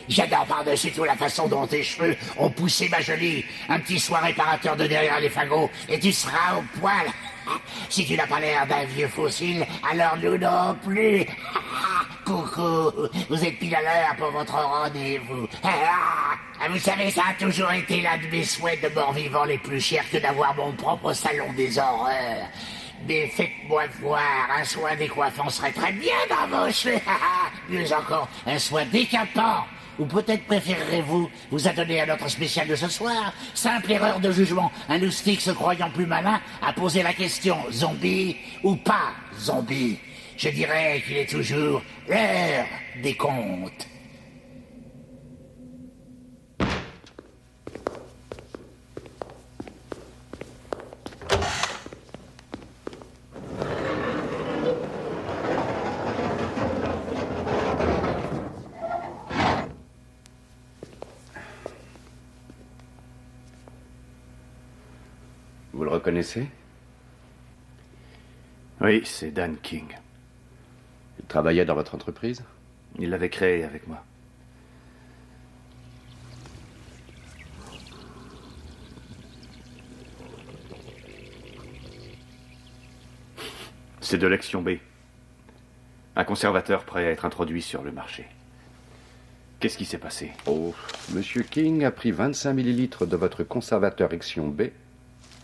J'adore par-dessus tout la façon dont tes cheveux ont poussé, ma jolie. Un petit soin réparateur de derrière les fagots, et tu seras au poil. Si tu n'as pas l'air d'un vieux fossile, alors nous non plus. Coucou, vous êtes pile à l'heure pour votre rendez-vous. Vous savez, ça a toujours été l'un de mes souhaits de mort-vivant les plus chers que d'avoir mon propre salon des horreurs. Mais faites-moi voir, un soin décoiffant serait très bien dans vos cheveux. Mieux encore, un soin décapant. Ou peut-être préférerez-vous vous adonner à notre spécial de ce soir? Simple erreur de jugement. Un loustic se croyant plus malin a posé la question zombie ou pas zombie. Je dirais qu'il est toujours l'heure des contes. Vous le reconnaissez? Oui, c'est Dan King. Il travaillait dans votre entreprise? Il l'avait créé avec moi. C'est de l'Action B. Un conservateur prêt à être introduit sur le marché. Qu'est-ce qui s'est passé? Oh, Monsieur King a pris 25 millilitres de votre conservateur Action B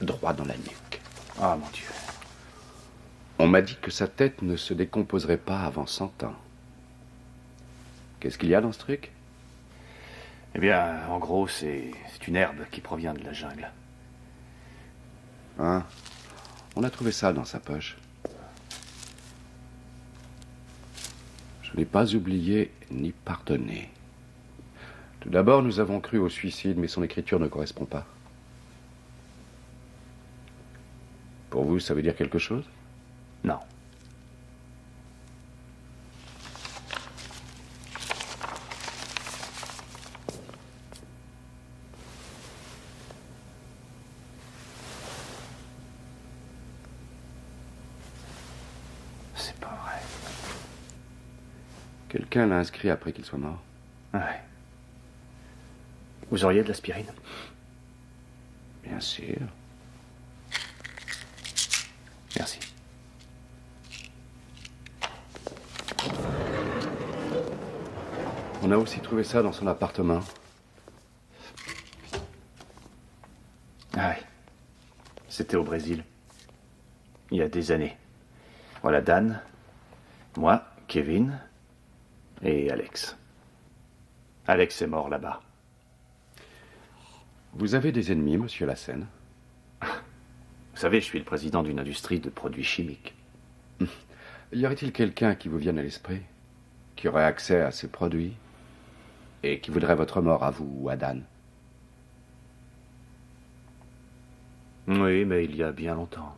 droit dans la nuque. Ah, mon Dieu. On m'a dit que sa tête ne se décomposerait pas avant 100 ans. Qu'est-ce qu'il y a dans ce truc? Eh bien, en gros, c'est une herbe qui provient de la jungle. Hein? On a trouvé ça dans sa poche. Je n'ai pas oublié ni pardonné. Tout d'abord, nous avons cru au suicide, mais son écriture ne correspond pas. Pour vous, ça veut dire quelque chose? Non. C'est pas vrai. Quelqu'un l'a inscrit après qu'il soit mort. Ouais. Vous auriez de l'aspirine? Bien sûr. Merci. On a aussi trouvé ça dans son appartement. Ah oui. C'était au Brésil. Il y a des années. Voilà Dan, moi, Kevin et Alex. Alex est mort là-bas. Vous avez des ennemis, monsieur Lassène? Vous savez, je suis le président d'une industrie de produits chimiques. Y aurait-il quelqu'un qui vous vienne à l'esprit, qui aurait accès à ces produits et qui voudrait votre mort à vous ou à Dan? Oui, mais il y a bien longtemps.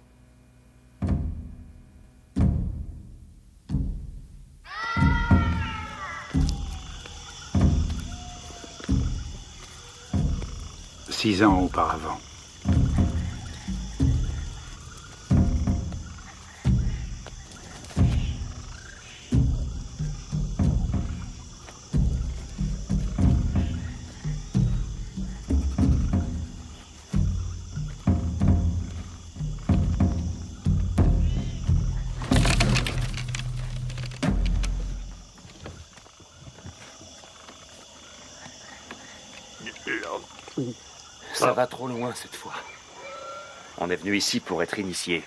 Six ans auparavant. Ça va trop loin cette fois. On est venu ici pour être initié.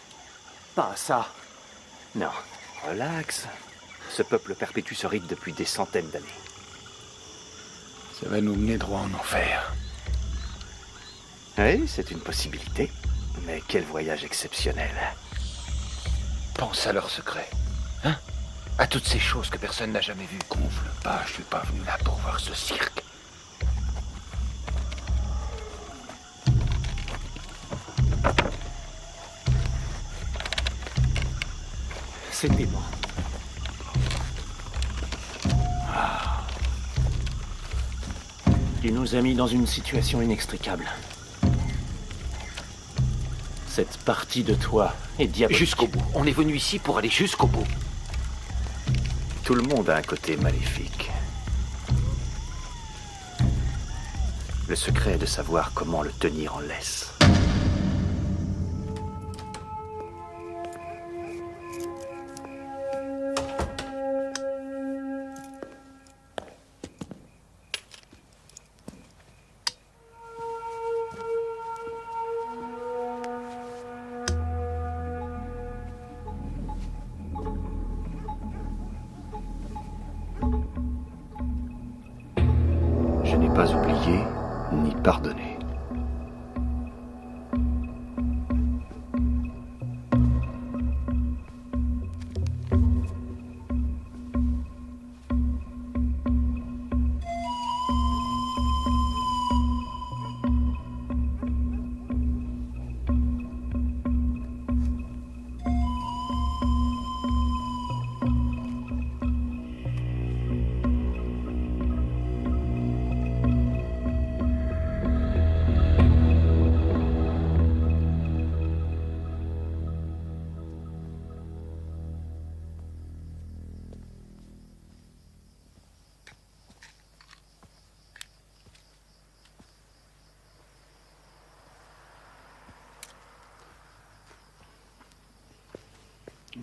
Pas à ça. Non, relax. Ce peuple perpétue ce rite depuis des centaines d'années. Ça va nous mener droit en enfer. Oui, c'est une possibilité. Mais quel voyage exceptionnel. Pense à leurs secrets. Hein? À toutes ces choses que personne n'a jamais vues. Gonfle pas, je suis pas venu là pour voir ce cirque. C'est dément. Tu nous as mis dans une situation inextricable. Cette partie de toi est diabolique. Jusqu'au bout. On est venu ici pour aller jusqu'au bout. Tout le monde a un côté maléfique. Le secret est de savoir comment le tenir en laisse. Je n'ai pas oublié ni pardonné.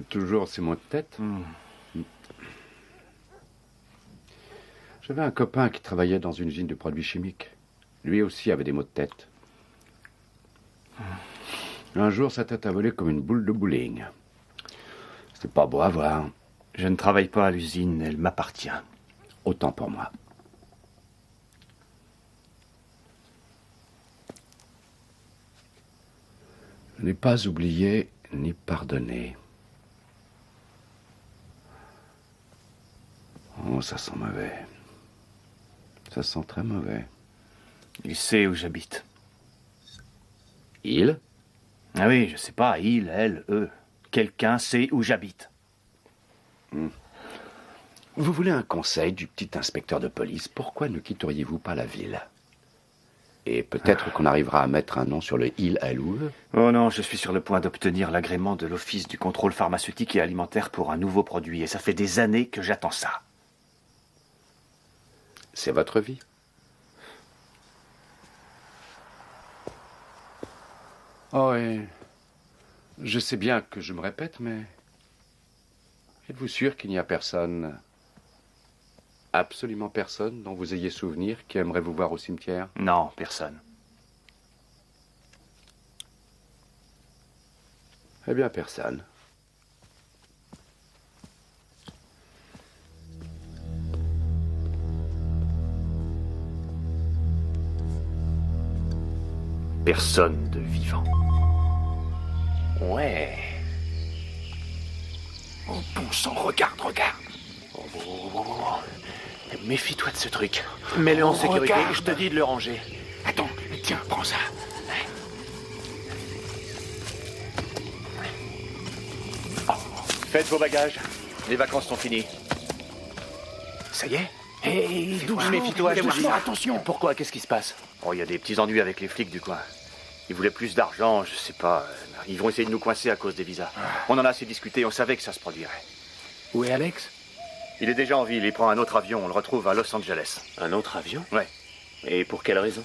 Toujours ces maux de tête. J'avais un copain qui travaillait dans une usine de produits chimiques. Lui aussi avait des maux de tête. Un jour, sa tête a volé comme une boule de bowling. C'était pas beau à voir. Je ne travaille pas à l'usine, elle m'appartient. Autant pour moi. Je n'ai pas oublié ni pardonné. Oh, ça sent mauvais. Ça sent très mauvais. Il sait où j'habite. Il? Ah oui, je sais pas, il, elle, eux. Quelqu'un sait où j'habite. Vous voulez un conseil du petit inspecteur de police? Pourquoi ne quitteriez-vous pas la ville? Et peut-être qu'on arrivera à mettre un nom sur le il, elle ou eux. Oh non, je suis sur le point d'obtenir l'agrément de l'Office du contrôle pharmaceutique et alimentaire pour un nouveau produit. Et ça fait des années que j'attends ça. C'est votre vie. Oh, et je sais bien que je me répète, mais êtes-vous sûr qu'il n'y a personne, absolument personne, dont vous ayez souvenir qui aimerait vous voir au cimetière? Non, personne. Eh bien, personne. Personne de vivant. Ouais. Oh bon sang, regarde. Méfie-toi de ce truc. Mets-le en sécurité, regarde. je te dis de le ranger. Attends, tiens, prends ça. Faites vos bagages. Les vacances sont finies. Ça y est? Hé, doucement, Méfie-toi, je te dis. doucement, attention. Pourquoi? Qu'est-ce qui se passe? Oh, il y a des petits ennuis avec les flics du coin. Ils voulaient plus d'argent, je sais pas. Ils vont essayer de nous coincer à cause des visas. On en a assez discuté, on savait que ça se produirait. Où est Alex? Il est déjà en ville, il prend un autre avion, on le retrouve à Los Angeles. Un autre avion? Ouais. Et pour quelle raison?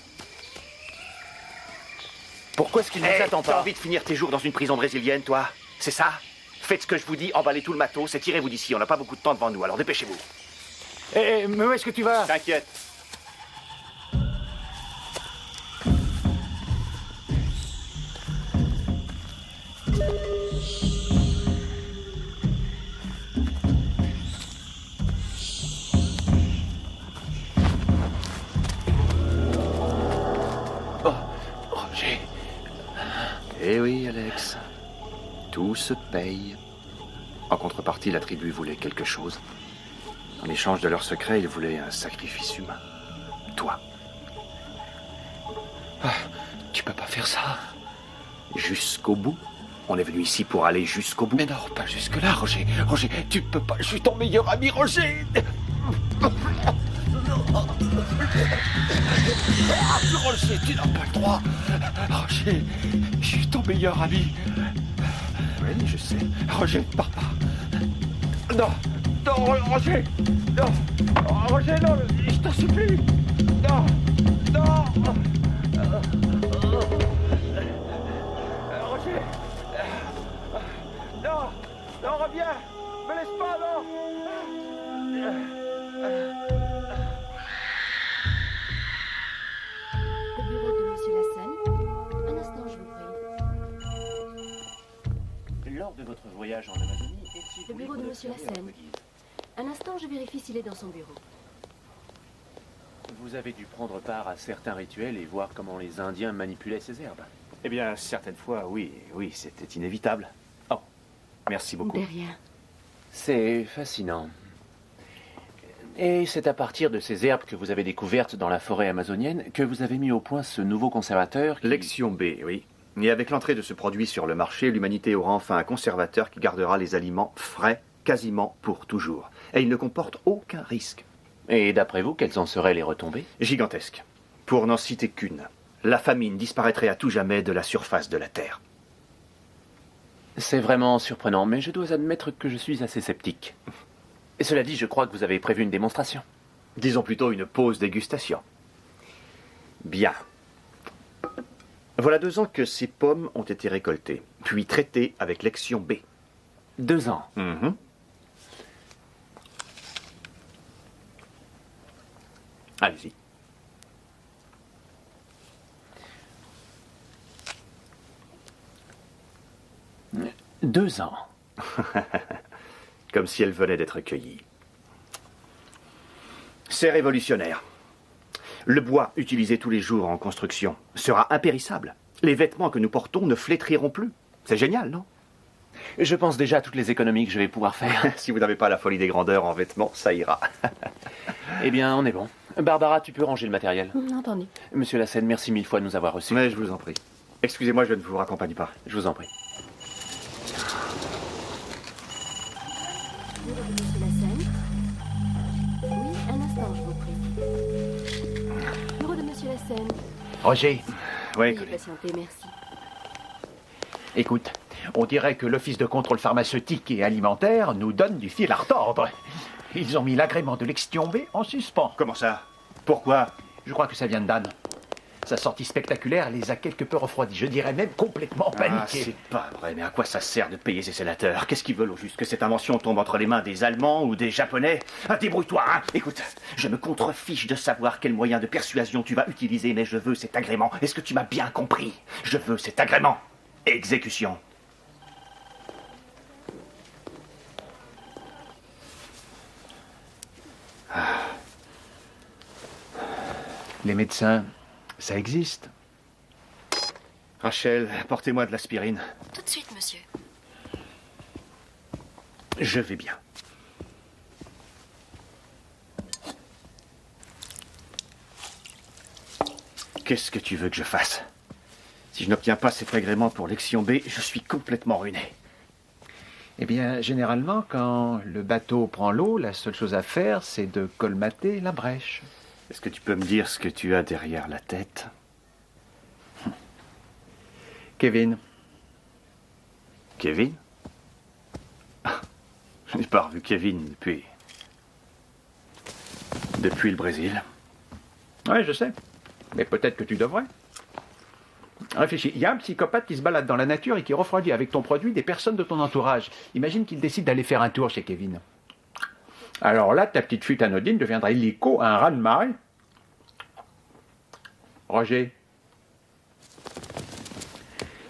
Pourquoi est-ce qu'il ne Hey, s'attend t'as pas? Envie de finir tes jours dans une prison brésilienne, toi? C'est ça? Faites ce que je vous dis, emballez tout le matos et tirez-vous d'ici. On n'a pas beaucoup de temps devant nous, alors dépêchez-vous. Hé, mais où est-ce que tu vas? T'inquiète. Roger. Eh oui, Alex. Tout se paye. En contrepartie, la tribu voulait quelque chose. En échange de leur secret, ils voulaient un sacrifice humain. Toi. Tu peux pas faire ça. Jusqu'au bout. On est venu ici pour aller jusqu'au bout. Mais non, pas jusque-là, Roger. Roger, tu peux pas. Je suis ton meilleur ami, Roger. Roger, tu n'as pas le droit. Roger, je suis ton meilleur ami. Oui, je sais. Roger, pars pas. Non, non, Roger. Non, Roger, non, je t'en supplie. Non. Non! Roger! Non! Non, reviens! Me laisse pas, non! Le bureau de Monsieur Lassen. Un instant, je vous prie. Lors de votre voyage en Amazonie, Le bureau de Monsieur Lassen. Un instant, je vérifie s'il est dans son bureau. Vous avez dû prendre part à certains rituels et voir comment les Indiens manipulaient ces herbes. Eh bien, certaines fois, oui, c'était inévitable. Oh, merci beaucoup. De rien. C'est fascinant. Et c'est à partir de ces herbes que vous avez découvertes dans la forêt amazonienne que vous avez mis au point ce nouveau conservateur qui... Lexion B, oui. Et avec l'entrée de ce produit sur le marché, l'humanité aura enfin un conservateur qui gardera les aliments frais quasiment pour toujours. Et il ne comporte aucun risque. Et d'après vous, quelles en seraient les retombées? Gigantesque. Pour n'en citer qu'une. La famine disparaîtrait à tout jamais de la surface de la Terre. C'est vraiment surprenant, mais je dois admettre que je suis assez sceptique. Et cela dit, je crois que vous avez prévu une démonstration. Disons plutôt une pause dégustation. Bien. Voilà 2 ans que ces pommes ont été récoltées, puis traitées avec Lexion B. 2 ans. Mhm. Allez-y. Deux ans. Comme si elle venait d'être cueillie. C'est révolutionnaire. Le bois utilisé tous les jours en construction sera impérissable. Les vêtements que nous portons ne flétriront plus. C'est génial, non? Je pense déjà à toutes les économies que je vais pouvoir faire. Si vous n'avez pas la folie des grandeurs en vêtements, ça ira. Eh bien, on est bon. Barbara, tu peux ranger le matériel. Entendu. Monsieur Lassen, merci 1000 fois de nous avoir reçus. Mais je vous en prie. Excusez-moi, je ne vous raccompagne pas. Je vous en prie. Bureau de Monsieur Lassen. Oui, un instant, je vous prie. Bureau de Monsieur Lassen. Roger, Oui, Veuillez patienter, merci. écoute, on dirait que l'Office de contrôle pharmaceutique et alimentaire nous donne du fil à retordre. Ils ont mis l'agrément de Lexion B en suspens. Comment ça? Pourquoi? Je crois que ça vient de Dan. Sa sortie spectaculaire les a quelque peu refroidis, je dirais même complètement paniqués. C'est pas vrai, mais à quoi ça sert de payer ces sénateurs? Qu'est-ce qu'ils veulent au juste? Que cette invention tombe entre les mains des Allemands ou des Japonais? Ah, débrouille-toi, hein. Écoute, je me contrefiche de savoir quel moyen de persuasion tu vas utiliser, mais je veux cet agrément. Est-ce que tu m'as bien compris? Je veux cet agrément. Exécution. Les médecins, ça existe. Rachel, portez-moi de l'aspirine. Tout de suite, monsieur. Je vais bien. Qu'est-ce que tu veux que je fasse? Si je n'obtiens pas cet agrément pour Lexion B, je suis complètement ruiné. Eh bien, généralement, quand le bateau prend l'eau, la seule chose à faire, c'est de colmater la brèche. Est-ce que tu peux me dire ce que tu as derrière la tête? Kevin, Kevin? Ah, je n'ai pas revu Kevin depuis le Brésil. oui, je sais. Mais peut-être que tu devrais. Réfléchis, il y a un psychopathe qui se balade dans la nature et qui refroidit avec ton produit des personnes de ton entourage. Imagine qu'il décide d'aller faire un tour chez Kevin. Alors là, ta petite fuite anodine deviendra illico un raz-de-marée. Roger,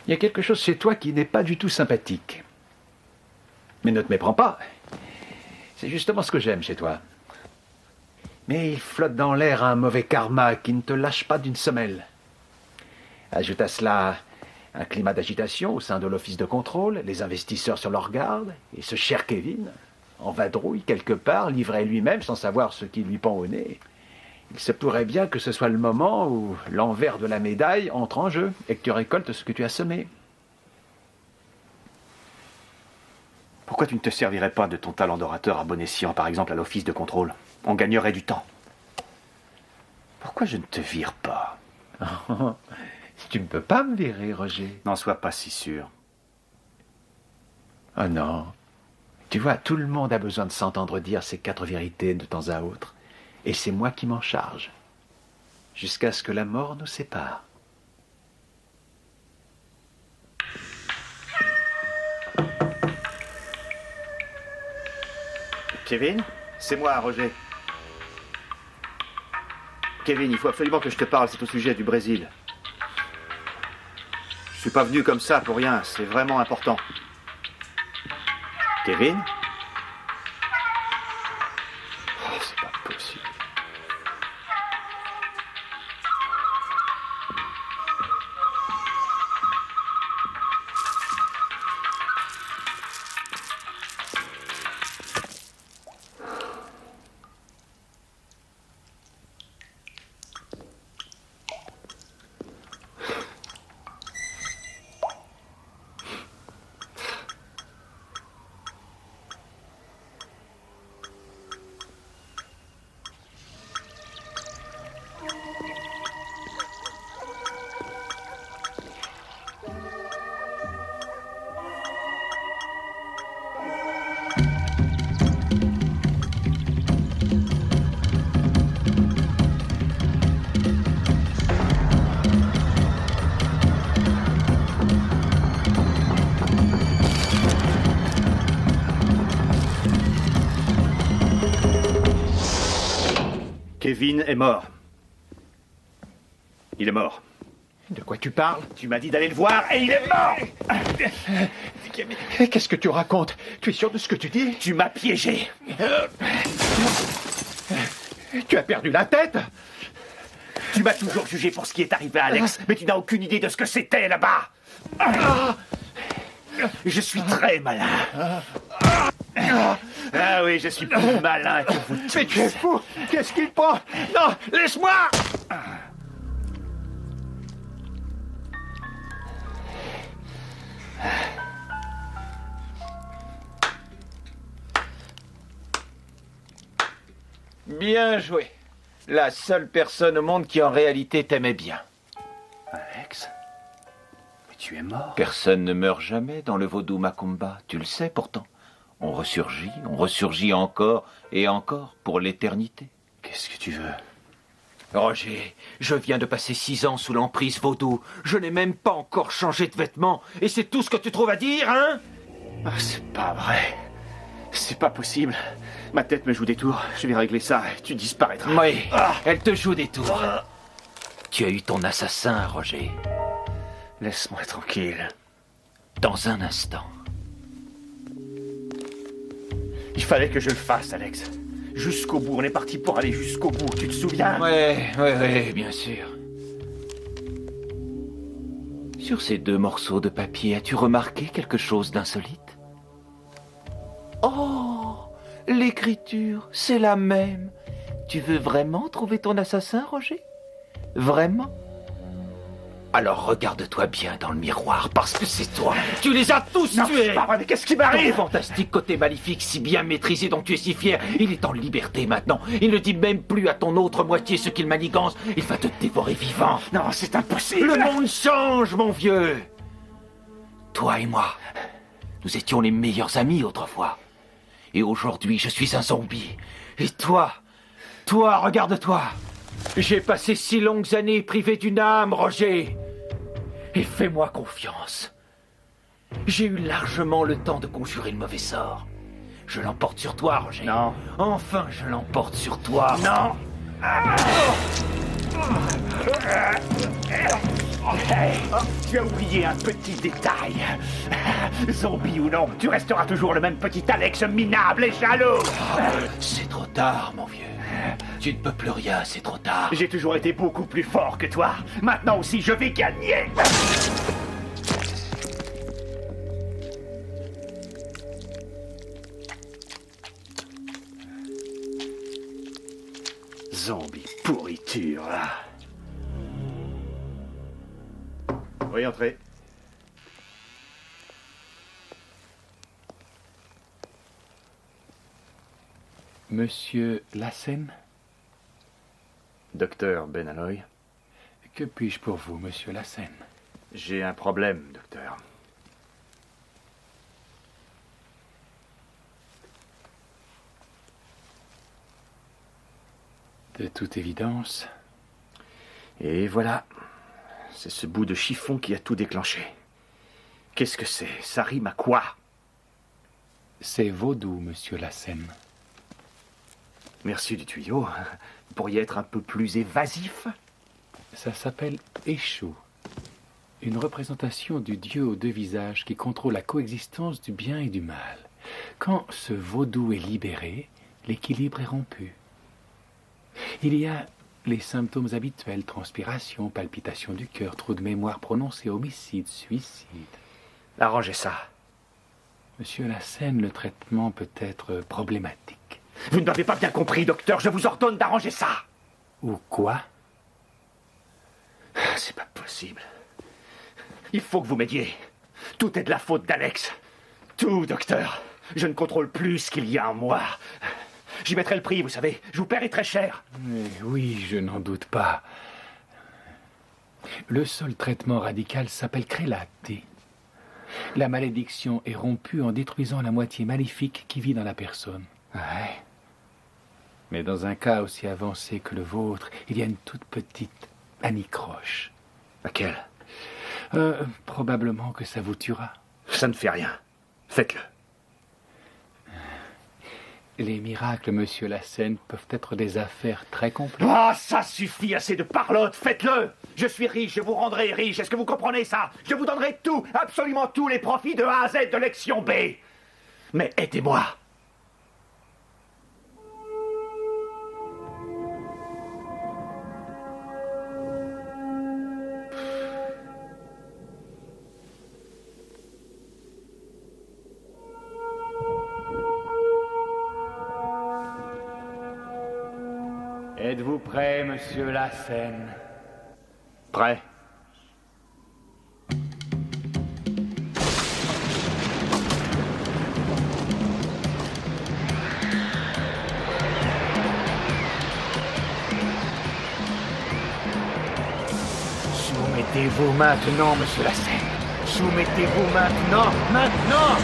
il y a quelque chose chez toi qui n'est pas du tout sympathique. Mais ne te méprends pas. C'est justement ce que j'aime chez toi. Mais il flotte dans l'air un mauvais karma qui ne te lâche pas d'une semelle. Ajoute à cela un climat d'agitation au sein de l'office de contrôle, les investisseurs sur leur garde, et ce cher Kevin, en vadrouille quelque part, livré lui-même sans savoir ce qui lui pend au nez. Il se pourrait bien que ce soit le moment où l'envers de la médaille entre en jeu et que tu récoltes ce que tu as semé. Pourquoi tu ne te servirais pas de ton talent d'orateur à bon escient, par exemple à l'office de contrôle? On gagnerait du temps. Pourquoi je ne te vire pas? Tu ne peux pas me virer, Roger. N'en sois pas si sûr. Oh non. Tu vois, tout le monde a besoin de s'entendre dire ces 4 vérités de temps à autre. Et c'est moi qui m'en charge. jusqu'à ce que la mort nous sépare. Kevin? C'est moi, Roger. Kevin, il faut absolument que je te parle, c'est au sujet du Brésil. Je suis pas venu comme ça pour rien, c'est vraiment important. Kevin? Oh, c'est pas possible. Kevin est mort. Il est mort. De quoi tu parles? Tu m'as dit d'aller le voir et il est mort! Qu'est-ce que tu racontes? Tu es sûr de ce que tu dis? Tu m'as piégé. Tu as perdu la tête? Tu m'as toujours jugé pour ce qui est arrivé à Alex, mais tu n'as aucune idée de ce que c'était là-bas. Je suis très malin. Ah oui, je suis plus malin que vous tous. Mais tu es fou! Qu'est-ce qu'il prend? Non, laisse-moi! Bien joué. La seule personne au monde qui en réalité t'aimait bien. Alex? Mais tu es mort. Personne ne meurt jamais dans le vaudou Macumba, tu le sais pourtant. On ressurgit encore et encore pour l'éternité. Qu'est-ce que tu veux? Roger, je viens de passer 6 ans sous l'emprise vaudou. Je n'ai même pas encore changé de vêtements. Et c'est tout ce que tu trouves à dire, hein? Ah, c'est pas vrai. C'est pas possible. Ma tête me joue des tours. Je vais régler ça et tu disparaîtras. Oui, elle te joue des tours. Tu as eu ton assassin, Roger. Laisse-moi tranquille. Dans un instant. Il fallait que je le fasse, Alex. Jusqu'au bout. On est parti pour aller jusqu'au bout. Tu te souviens? Ouais, bien sûr. Sur ces 2 morceaux de papier, as-tu remarqué quelque chose d'insolite? Oh, l'écriture, c'est la même. Tu veux vraiment trouver ton assassin, Roger? Vraiment? Alors regarde-toi bien dans le miroir, parce que c'est toi. Tu les as tous Non, tués. c'est pas vrai, mais qu'est-ce qui Ton m'arrive? fantastique côté maléfique, si bien maîtrisé dont tu es si fier, il est en liberté maintenant. Il ne dit même plus à ton autre moitié ce qu'il manigance. Il va te dévorer vivant. Non, c'est impossible. Le monde change, mon vieux. Toi et moi, nous étions les meilleurs amis autrefois. Et aujourd'hui, je suis un zombie. Et toi, regarde-toi. J'ai passé si longues années privé d'une âme, Roger. Et fais-moi confiance. J'ai eu largement le temps de conjurer le mauvais sort. Je l'emporte sur toi, Roger. Non. Enfin, je l'emporte sur toi. Non. Hey, tu as oublié un petit détail. Zombie ou non, tu resteras toujours le même petit Alex minable et jaloux. C'est trop tard, mon vieux. Tu ne peux plus rien, c'est trop tard. J'ai toujours été beaucoup plus fort que toi. Maintenant aussi, je vais gagner. Zombie pourriture, là. Oui, entrez. Monsieur Lassen? Docteur Benaloy. Que puis-je pour vous, monsieur Lassen? J'ai un problème, docteur. De toute évidence. Et voilà. C'est ce bout de chiffon qui a tout déclenché. Qu'est-ce que c'est? Ça rime à quoi? C'est vaudou, monsieur Lassène. Merci du tuyau. Vous pourriez être un peu plus évasif? Ça s'appelle Échou. Une représentation du dieu aux deux visages qui contrôle la coexistence du bien et du mal. Quand ce vaudou est libéré, l'équilibre est rompu. Il y a les symptômes habituels, transpiration, palpitation du cœur, trou de mémoire prononcé, homicide, suicide. Arrangez ça. Monsieur Lassène, le traitement peut être problématique. Vous ne m'avez pas bien compris, docteur. Je vous ordonne d'arranger ça. Ou quoi? C'est pas possible. Il faut que vous m'aidiez. Tout est de la faute d'Alex. Tout, docteur. Je ne contrôle plus ce qu'il y a en moi. J'y mettrai le prix, vous savez. Je vous paierai très cher. Oui, je n'en doute pas. Le seul traitement radical s'appelle Crélaté. La malédiction est rompue en détruisant la moitié maléfique qui vit dans la personne. Ouais. Mais dans un cas aussi avancé que le vôtre, il y a une toute petite anicroche. Laquelle? Probablement que ça vous tuera. Ça ne fait rien. Faites-le. Les miracles, monsieur Lassène, peuvent être des affaires très complexes. Ah, ça suffit, assez de parlotte. Faites-le. Je suis riche, je vous rendrai riche. Est-ce que vous comprenez ça? Je vous donnerai tout, absolument tous les profits de A à Z de Lexion B. Mais aidez-moi. Êtes-vous prêt, monsieur Lassène? Prêt? Soumettez-vous maintenant, monsieur Lassène. Soumettez-vous maintenant, maintenant!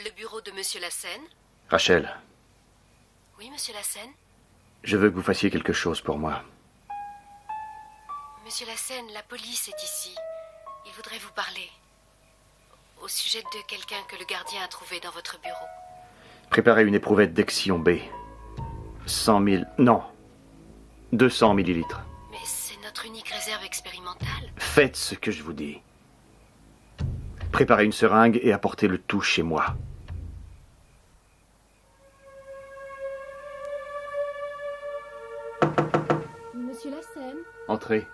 Le bureau de monsieur Lassène? Rachel, Oui, monsieur Lassène? je veux que vous fassiez quelque chose pour moi. Monsieur Lassène, la police est ici. Il voudrait vous parler. Au sujet de quelqu'un que le gardien a trouvé dans votre bureau. Préparez une éprouvette d'Exion B. 100 000... Non. 200 millilitres. Mais c'est notre unique réserve expérimentale. Faites ce que je vous dis. Préparez une seringue et apportez le tout chez moi. Monsieur Lassène? Entrez.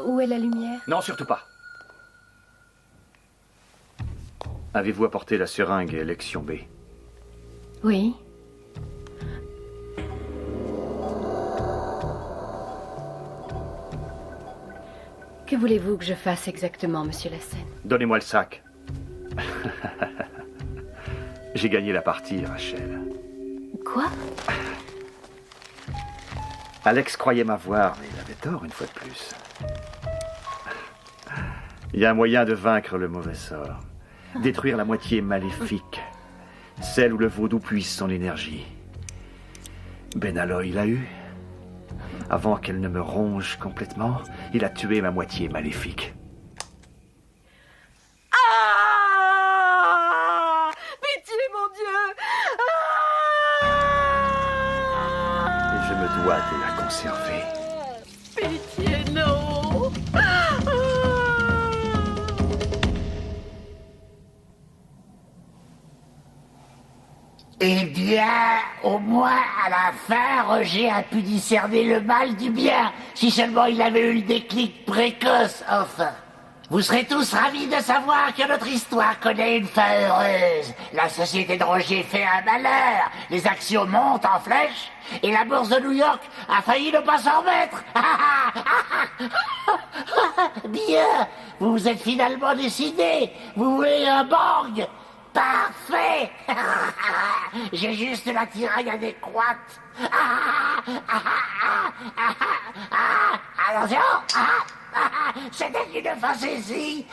Où est la lumière? Non, surtout pas. Avez-vous apporté la seringue et Lexion B? Oui. Que voulez-vous que je fasse exactement, monsieur Lassène? Donnez-moi le sac. J'ai gagné la partie, Rachel. Quoi? Alex croyait m'avoir, mais il avait tort une fois de plus. Il y a un moyen de vaincre le mauvais sort. Détruire la moitié maléfique. Celle où le vaudou puise son énergie. Benaloy l'a eu. Avant qu'elle ne me ronge complètement, il a tué ma moitié maléfique. Ah! Pitié, mon Dieu! Et je me dois de la conserver. Pitié, non! Eh bien, au moins, à la fin, Roger a pu discerner le mal du bien, si seulement il avait eu le déclic précoce, enfin. Vous serez tous ravis de savoir que notre histoire connaît une fin heureuse. La société de Roger fait un malheur, les actions montent en flèche, et la bourse de New York a failli ne pas s'en remettre. Bien, vous vous êtes finalement décidé, vous voulez un bang. Parfait. J'ai juste la tiraille adéquate. Attention. C'était une fantaisie.